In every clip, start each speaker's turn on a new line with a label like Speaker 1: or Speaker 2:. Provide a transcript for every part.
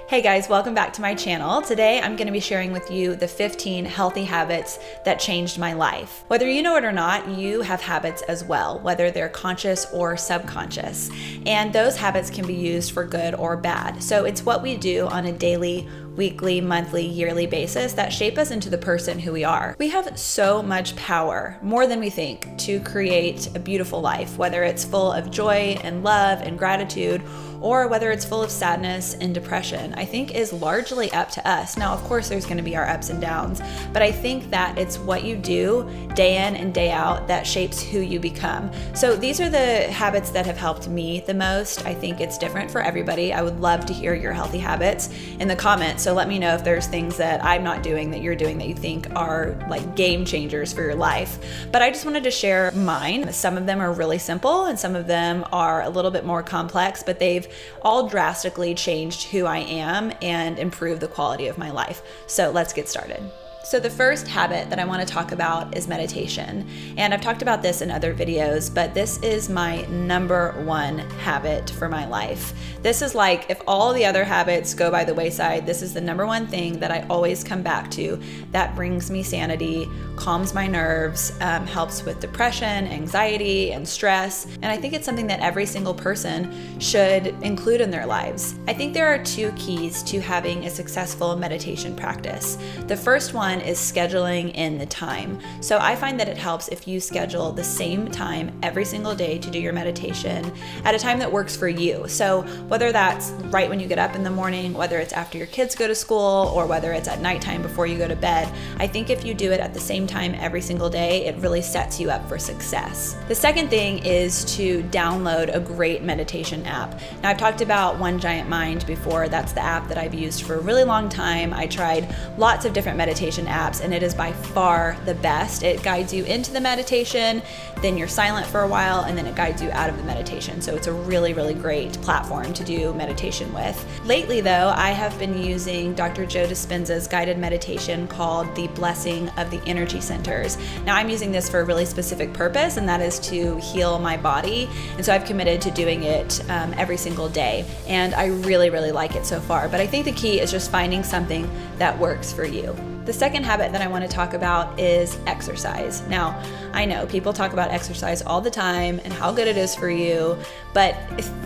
Speaker 1: Hey guys, welcome back to my channel. Today I'm going to be sharing with you the 15 healthy habits that changed my life. Whether you know it or not, you have habits as well, whether they're conscious or subconscious. And those habits can be used for good or bad. So it's what we do on a daily, weekly, monthly, yearly basis that shape us into the person who we are. We have so much power, more than we think, to create a beautiful life, whether it's full of joy and love and gratitude, or whether it's full of sadness and depression, I think is largely up to us. Now, of course, there's going to be our ups and downs, but I think that it's what you do day in and day out that shapes who you become. So these are the habits that have helped me the most. I think it's different for everybody. I would love to hear your healthy habits in the comments. So let me know if there's things that I'm not doing that you're doing that you think are like game changers for your life. But I just wanted to share mine. Some of them are really simple and some of them are a little bit more complex, but they've all drastically changed who I am and improved the quality of my life. So let's get started. So the first habit that I want to talk about is meditation. And I've talked about this in other videos, but this is my number one habit for my life. This is like, if all the other habits go by the wayside, this is the number one thing that I always come back to that brings me sanity, calms my nerves, helps with depression, anxiety, and stress. And I think it's something that every single person should include in their lives. I think there are two keys to having a successful meditation practice. The first one is scheduling in the time. So I find that it helps if you schedule the same time every single day to do your meditation at a time that works for you. So whether that's right when you get up in the morning, whether it's after your kids go to school, or whether it's at nighttime before you go to bed, I think if you do it at the same time every single day, it really sets you up for success. The second thing is to download a great meditation app. Now I've talked about One Giant Mind before. That's the app that I've used for a really long time. I tried lots of different meditation apps and it is by far the best. It guides you into the meditation, then you're silent for a while, and then it guides you out of the meditation. So it's a really, really great platform to do meditation with. Lately though, I have been using Dr. Joe Dispenza's guided meditation called The Blessing of the Energy Centers. Now I'm using this for a really specific purpose, and that is to heal my body. And so I've committed to doing it every single day. And I really, really like it so far. But I think the key is just finding something that works for you. The second habit that I want to talk about is exercise. Now, I know people talk about exercise all the time and how good it is for you, but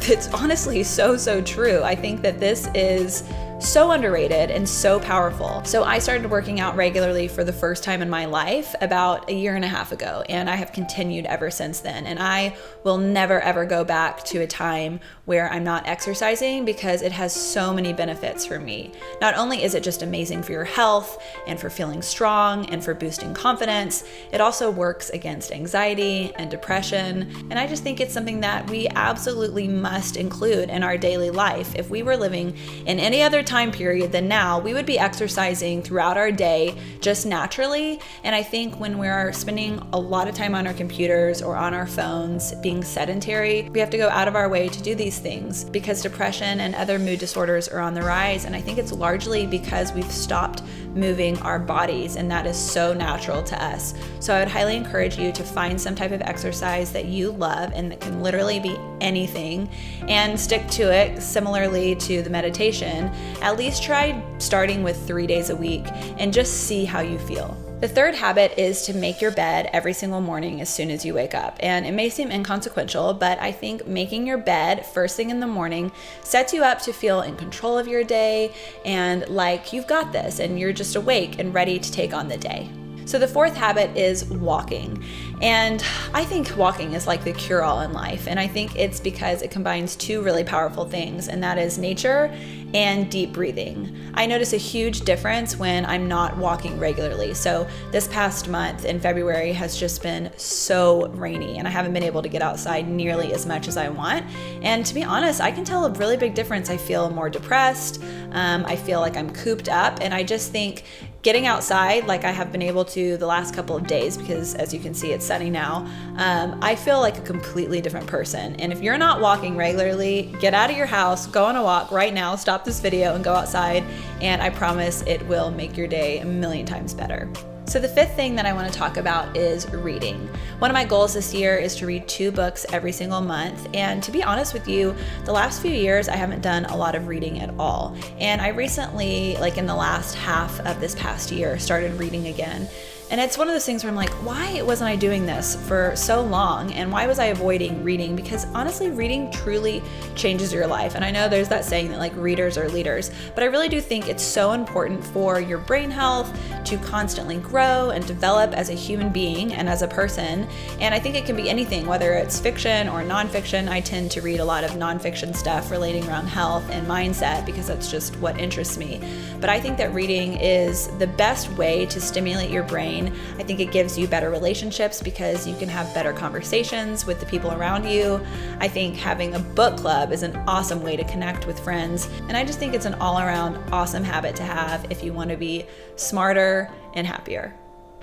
Speaker 1: it's honestly so true. I think that this is so underrated and so powerful. So I started working out regularly for the first time in my life about a year and a half ago, and I have continued ever since then. And I will never ever go back to a time where I'm not exercising because it has so many benefits for me. Not only is it just amazing for your health and for feeling strong and for boosting confidence, it also works against anxiety and depression. And I just think it's something that we absolutely must include in our daily life. If we were living in any other time period than now, we would be exercising throughout our day just naturally. And I think when we're spending a lot of time on our computers or on our phones being sedentary, we have to go out of our way to do these things because depression and other mood disorders are on the rise. And I think it's largely because we've stopped moving our bodies, and that is so natural to us. So I would highly encourage you to find some type of exercise that you love and that can literally be anything and stick to it. Similarly to the meditation, at least try starting with 3 days a week and just see how you feel. The third habit is to make your bed every single morning as soon as you wake up. And it may seem inconsequential, but I think making your bed first thing in the morning sets you up to feel in control of your day and like you've got this and you're just awake and ready to take on the day. So the fourth habit is walking. And I think walking is like the cure-all in life. And I think it's because it combines two really powerful things, and that is nature and deep breathing. I notice a huge difference when I'm not walking regularly. So this past month in February has just been so rainy and I haven't been able to get outside nearly as much as I want. And to be honest, I can tell a really big difference. I feel more depressed. I feel like I'm cooped up, and I just think getting outside like I have been able to the last couple of days, because as you can see, it's sunny now, I feel like a completely different person. And if you're not walking regularly, get out of your house, go on a walk right now, stop this video and go outside, and I promise it will make your day a million times better. So the fifth thing that I want to talk about is reading. One of my goals this year is to read 2 books every single month. And to be honest with you, the last few years I haven't done a lot of reading at all. And I recently, like in the last half of this past year, started reading again. And it's one of those things where I'm like, why wasn't I doing this for so long? And why was I avoiding reading? Because honestly, reading truly changes your life. And I know there's that saying that like readers are leaders, but I really do think it's so important for your brain health to constantly grow and develop as a human being and as a person. And I think it can be anything, whether it's fiction or nonfiction. I tend to read a lot of nonfiction stuff relating around health and mindset because that's just what interests me. But I think that reading is the best way to stimulate your brain. I think it gives you better relationships because you can have better conversations with the people around you. I think having a book club is an awesome way to connect with friends. And I just think it's an all-around awesome habit to have if you want to be smarter and happier.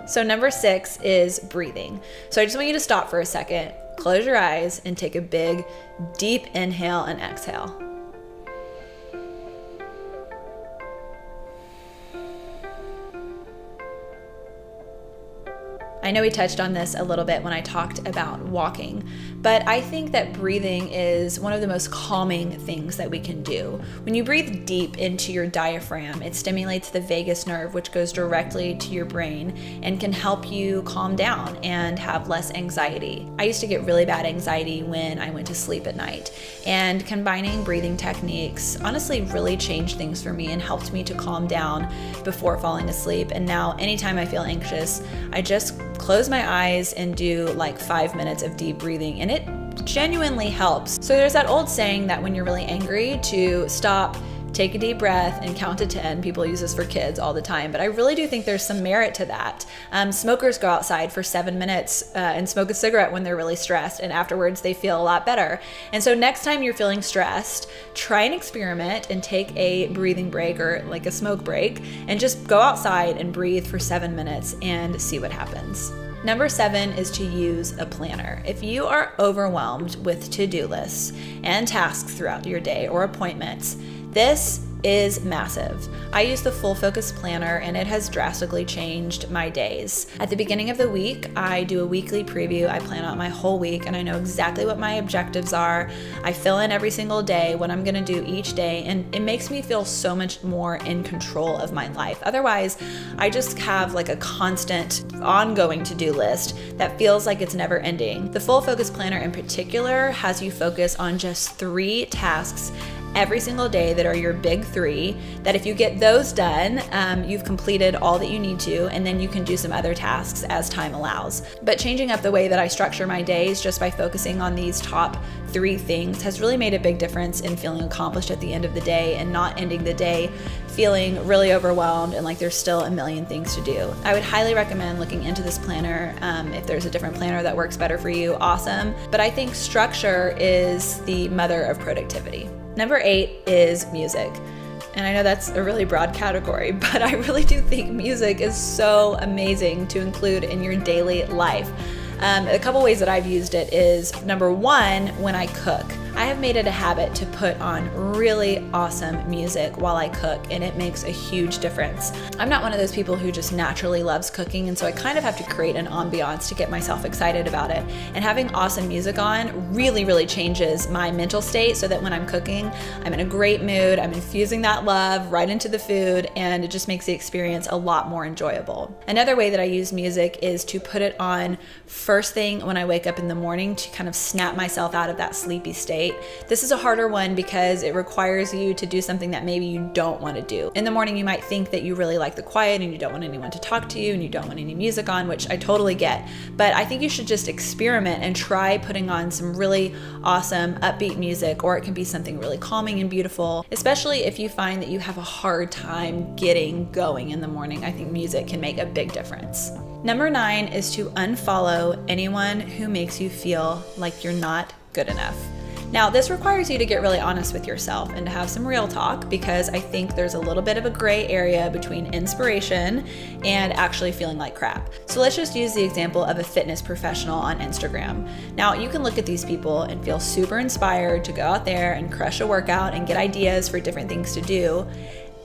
Speaker 1: So number 6 is breathing. So I just want you to stop for a second, close your eyes, and take a big, deep inhale and exhale. I know we touched on this a little bit when I talked about walking, but I think that breathing is one of the most calming things that we can do. When you breathe deep into your diaphragm, it stimulates the vagus nerve, which goes directly to your brain and can help you calm down and have less anxiety. I used to get really bad anxiety when I went to sleep at night, and combining breathing techniques honestly really changed things for me and helped me to calm down before falling asleep. And now anytime I feel anxious, I just close my eyes and do like 5 minutes of deep breathing, and it genuinely helps. So there's that old saying that when you're really angry to stop, take a deep breath, and count to 10. People use this for kids all the time, but I really do think there's some merit to that. Smokers go outside for 7 minutes and smoke a cigarette when they're really stressed, and afterwards they feel a lot better. And so next time you're feeling stressed, try and experiment and take a breathing break or like a smoke break, and just go outside and breathe for 7 minutes and see what happens. Number 7 is to use a planner. If you are overwhelmed with to-do lists and tasks throughout your day or appointments, this is massive. I use the Full Focus Planner and it has drastically changed my days. At the beginning of the week, I do a weekly preview. I plan out my whole week and I know exactly what my objectives are. I fill in every single day what I'm gonna do each day, and it makes me feel so much more in control of my life. Otherwise, I just have like a constant ongoing to-do list that feels like it's never ending. The Full Focus Planner in particular has you focus on just 3 tasks every single day that are your big 3, that if you get those done, you've completed all that you need to, and then you can do some other tasks as time allows. But changing up the way that I structure my days just by focusing on these top 3 things has really made a big difference in feeling accomplished at the end of the day and not ending the day feeling really overwhelmed and like there's still a million things to do. I would highly recommend looking into this planner. If there's a different planner that works better for you, awesome. But I think structure is the mother of productivity. Number 8 is music. And I know that's a really broad category, but I really do think music is so amazing to include in your daily life. A couple ways that I've used it is, number 1, when I cook. I have made it a habit to put on really awesome music while I cook, and it makes a huge difference. I'm not one of those people who just naturally loves cooking, and so I kind of have to create an ambiance to get myself excited about it. And having awesome music on really, really changes my mental state so that when I'm cooking, I'm in a great mood, I'm infusing that love right into the food, and it just makes the experience a lot more enjoyable. Another way that I use music is to put it on first thing when I wake up in the morning to kind of snap myself out of that sleepy state. This is a harder one because it requires you to do something that maybe you don't want to do. In the morning, you might think that you really like the quiet and you don't want anyone to talk to you and you don't want any music on, which I totally get. But I think you should just experiment and try putting on some really awesome upbeat music, or it can be something really calming and beautiful, especially if you find that you have a hard time getting going in the morning. I think music can make a big difference. Number 9 is to unfollow anyone who makes you feel like you're not good enough. Now, this requires you to get really honest with yourself and to have some real talk, because I think there's a little bit of a gray area between inspiration and actually feeling like crap. So let's just use the example of a fitness professional on Instagram. Now, you can look at these people and feel super inspired to go out there and crush a workout and get ideas for different things to do.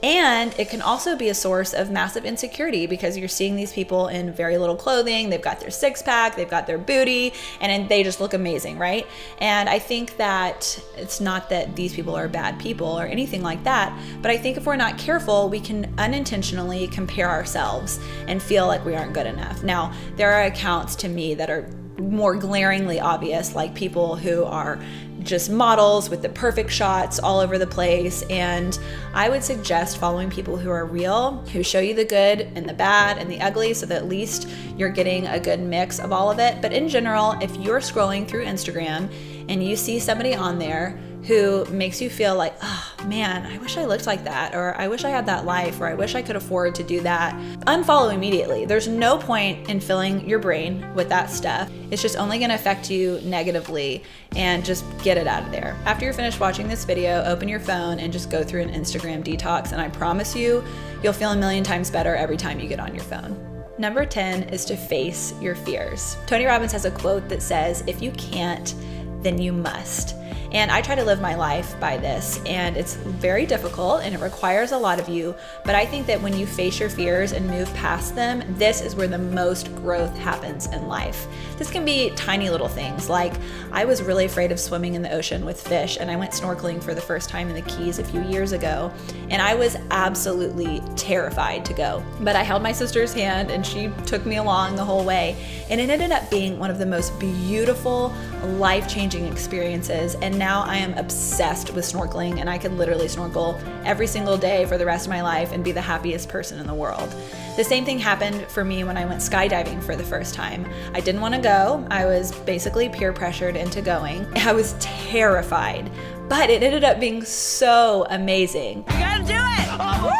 Speaker 1: And it can also be a source of massive insecurity because you're seeing these people in very little clothing. They've got their six pack, they've got their booty, and they just look amazing, right? And I think that it's not that these people are bad people or anything like that, but I think if we're not careful, we can unintentionally compare ourselves and feel like we aren't good enough. Now, there are accounts to me that are more glaringly obvious, like people who are just models with the perfect shots all over the place. And I would suggest following people who are real, who show you the good and the bad and the ugly, so that at least you're getting a good mix of all of it. But in general, if you're scrolling through Instagram and you see somebody on there who makes you feel like, oh man, I wish I looked like that, or I wish I had that life, or I wish I could afford to do that, unfollow immediately. There's no point in filling your brain with that stuff. It's just only gonna affect you negatively, and just get it out of there. After you're finished watching this video, open your phone and just go through an Instagram detox, and I promise you, you'll feel a million times better every time you get on your phone. Number 10 is to face your fears. Tony Robbins has a quote that says, if you can't, then you must. And I try to live my life by this, and it's very difficult and it requires a lot of you, but I think that when you face your fears and move past them, this is where the most growth happens in life. This can be tiny little things, like I was really afraid of swimming in the ocean with fish, and I went snorkeling for the first time in the Keys a few years ago, and I was absolutely terrified to go. But I held my sister's hand and she took me along the whole way, and it ended up being one of the most beautiful, life-changing experiences. And now I am obsessed with snorkeling, and I could literally snorkel every single day for the rest of my life and be the happiest person in the world. The same thing happened for me when I went skydiving for the first time. I didn't want to go. I was basically peer pressured into going. I was terrified, but it ended up being so amazing.
Speaker 2: You gotta do it! Oh,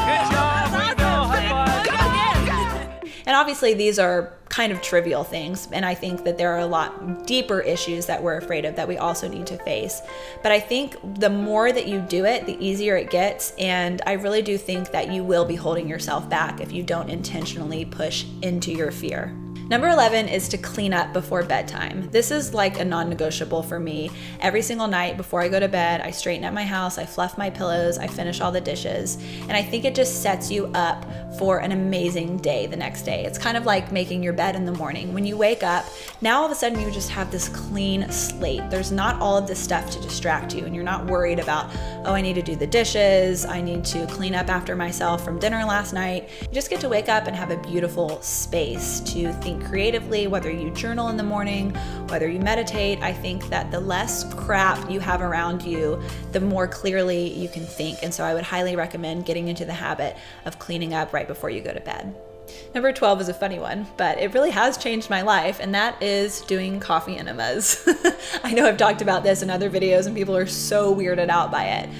Speaker 2: good job! Way to go! High five! Go again!
Speaker 1: And obviously these are kind of trivial things, and I think that there are a lot deeper issues that we're afraid of that we also need to face. But I think the more that you do it, the easier it gets, and I really do think that you will be holding yourself back if you don't intentionally push into your fear. Number 11 is to clean up before bedtime. This is like a non-negotiable for me. Every single night before I go to bed, I straighten up my house, I fluff my pillows, I finish all the dishes, and I think it just sets you up for an amazing day the next day. It's kind of like making your bed in the morning. When you wake up, now all of a sudden you just have this clean slate. There's not all of this stuff to distract you, and you're not worried about, oh, I need to do the dishes, I need to clean up after myself from dinner last night. You just get to wake up and have a beautiful space to think creatively, whether you journal in the morning, whether you meditate. I think that the less crap you have around you, the more clearly you can think. And so I would highly recommend getting into the habit of cleaning up right before you go to bed. Number 12 is a funny one, but it really has changed my life, and that is doing coffee enemas. I know I've talked about this in other videos and people are so weirded out by it.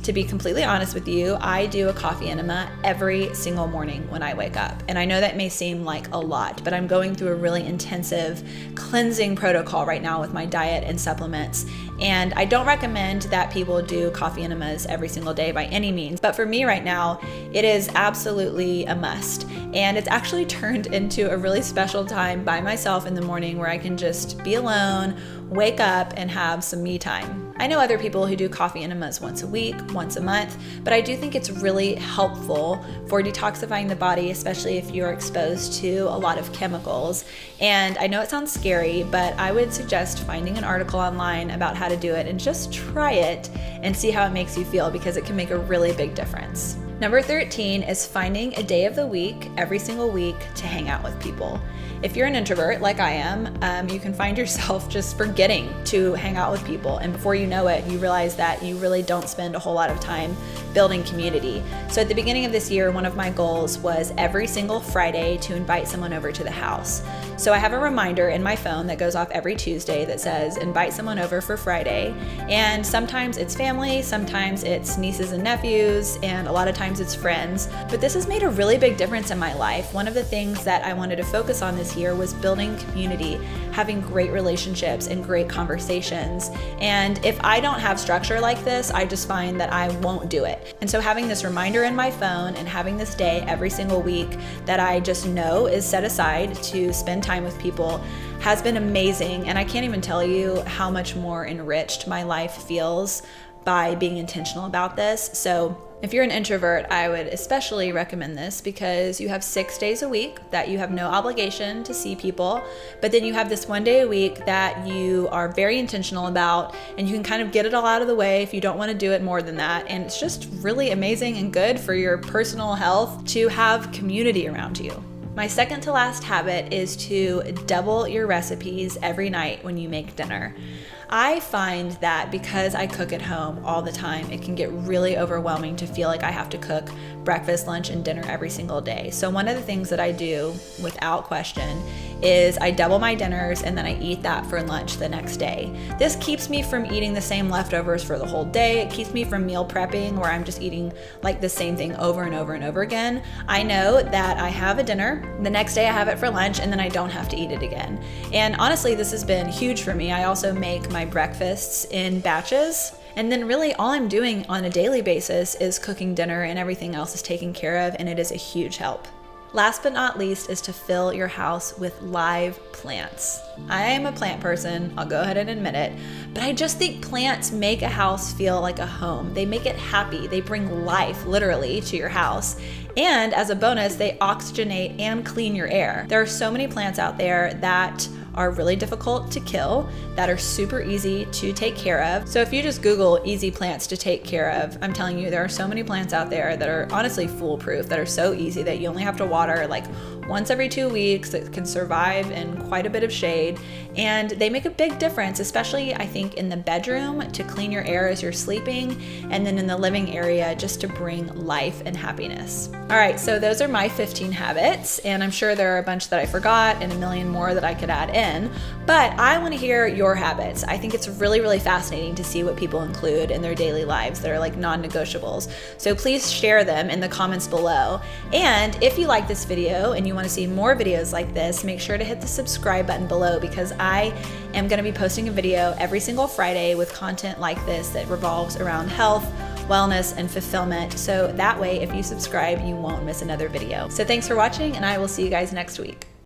Speaker 1: To be completely honest with you, I do a coffee enema every single morning when I wake up. And I know that may seem like a lot, but I'm going through a really intensive cleansing protocol right now with my diet and supplements. And I don't recommend that people do coffee enemas every single day by any means. But for me right now, it is absolutely a must. And it's actually turned into a really special time by myself in the morning where I can just be alone, wake up, and have some me time. I know other people who do coffee enemas once a week, once a month, but I do think it's really helpful for detoxifying the body, especially if you're exposed to a lot of chemicals. And I know it sounds scary, but I would suggest finding an article online about how to do it and just try it and see how it makes you feel, because it can make a really big difference. Number 13 is finding a day of the week, every single week, to hang out with people. If you're an introvert like I am, you can find yourself just forgetting to hang out with people. And before you know it, you realize that you really don't spend a whole lot of time building community. So at the beginning of this year, one of my goals was every single Friday to invite someone over to the house. So I have a reminder in my phone that goes off every Tuesday that says, invite someone over for Friday. And sometimes it's family, sometimes it's nieces and nephews, and a lot of times it's friends. But this has made a really big difference in my life. One of the things that I wanted to focus on this year was building community, having great relationships and great conversations. And if I don't have structure like this, I just find that I won't do it. And so having this reminder in my phone and having this day every single week that I just know is set aside to spend time with people has been amazing. And I can't even tell you how much more enriched my life feels by being intentional about this. So If you're an introvert, I would especially recommend this because you have 6 days a week that you have no obligation to see people, but then you have this 1 day a week that you are very intentional about, and you can kind of get it all out of the way if you don't want to do it more than that. And it's just really amazing and good for your personal health to have community around you. My second to last habit is to double your recipes every night when you make dinner. I find that because I cook at home all the time, it can get really overwhelming to feel like I have to cook breakfast, lunch, and dinner every single day. So one of the things that I do without question is I double my dinners and then I eat that for lunch the next day. This keeps me from eating the same leftovers for the whole day. It keeps me from meal prepping where I'm just eating like the same thing over and over and over again. I know that I have a dinner, the next day I have it for lunch, and then I don't have to eat it again. And honestly, this has been huge for me. I also make my breakfasts in batches. And then really all I'm doing on a daily basis is cooking dinner, and everything else is taken care of, and it is a huge help. Last but not least is to fill your house with live plants. I am a plant person, I'll go ahead and admit it, but I just think plants make a house feel like a home. They make it happy. They bring life, literally, to your house. And as a bonus, they oxygenate and clean your air. There are so many plants out there that are really difficult to kill, that are super easy to take care of. So if you just Google easy plants to take care of, I'm telling you, there are so many plants out there that are honestly foolproof, that are so easy that you only have to water like once every 2 weeks, that can survive in quite a bit of shade. And they make a big difference, especially I think in the bedroom to clean your air as you're sleeping, and then in the living area just to bring life and happiness. All right, so those are my 15 habits, and I'm sure there are a bunch that I forgot and a million more that I could add in, but I want to hear your habits. I think it's really, really fascinating to see what people include in their daily lives that are like non-negotiables. So please share them in the comments below. And if you like this video and you want to see more videos like this, make sure to hit the subscribe button below, because I am going to be posting a video every single Friday with content like this that revolves around health, wellness, and fulfillment. So that way, if you subscribe, you won't miss another video. So thanks for watching, and I will see you guys next week.